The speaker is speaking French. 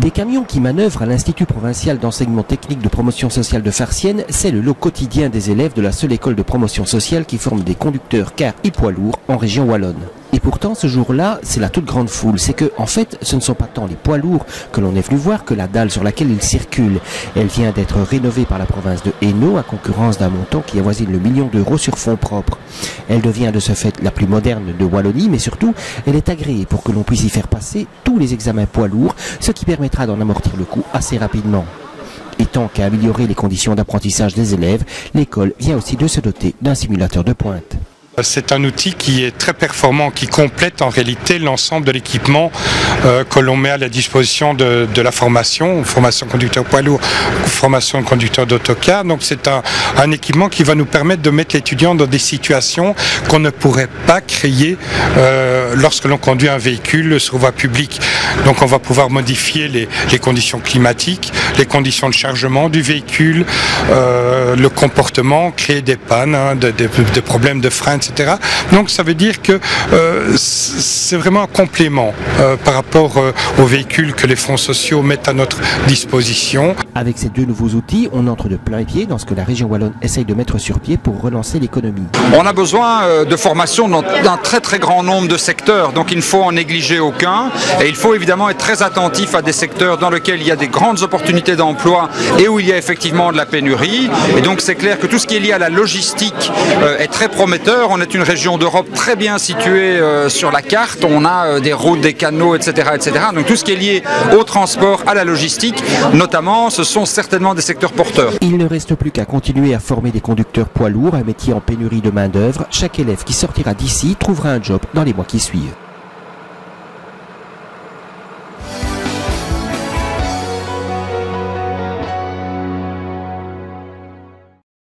Les camions qui manœuvrent à l'Institut provincial d'enseignement technique de promotion sociale de Farciennes, c'est le lot quotidien des élèves de la seule école de promotion sociale qui forme des conducteurs cars et poids lourds en région wallonne. Et pourtant, ce jour-là, c'est la toute grande foule. C'est que, en fait, ce ne sont pas tant les poids lourds que l'on est venu voir que la dalle sur laquelle ils circulent. Elle vient d'être rénovée par la province de Hainaut à concurrence d'un montant qui avoisine le million d'euros sur fonds propres. Elle devient de ce fait la plus moderne de Wallonie, mais surtout, elle est agréée pour que l'on puisse y faire passer tous les examens poids lourds, ce qui permettra d'en amortir le coût assez rapidement. Et tant qu'à améliorer les conditions d'apprentissage des élèves, l'école vient aussi de se doter d'un simulateur de pointe. C'est un outil qui est très performant, qui complète en réalité l'ensemble de l'équipement que l'on met à la disposition de la formation conducteur poids lourd, formation conducteur d'autocar. Donc c'est un équipement qui va nous permettre de mettre l'étudiant dans des situations qu'on ne pourrait pas créer lorsque l'on conduit un véhicule sur voie publique. Donc on va pouvoir modifier les conditions climatiques, les conditions de chargement du véhicule, le comportement, créer des pannes, des problèmes de frein, etc. Donc ça veut dire que c'est vraiment un complément par rapport aux véhicules que les fonds sociaux mettent à notre disposition. Avec ces deux nouveaux outils, on entre de plein pied dans ce que la région wallonne essaye de mettre sur pied pour relancer l'économie. On a besoin de formation dans un très grand nombre de secteurs, donc il ne faut en négliger aucun et il faut évidemment être très attentif à des secteurs dans lesquels il y a des grandes opportunités d'emploi et où il y a effectivement de la pénurie. Et donc c'est clair que tout ce qui est lié à la logistique est très prometteur. On est une région d'Europe très bien située sur la carte, on a des routes, des canaux, etc., etc. Donc tout ce qui est lié au transport, à la logistique, notamment, ce sont certainement des secteurs porteurs. Il ne reste plus qu'à continuer à former des conducteurs poids lourds, un métier en pénurie de main-d'œuvre. Chaque élève qui sortira d'ici trouvera un job dans les mois qui suivent.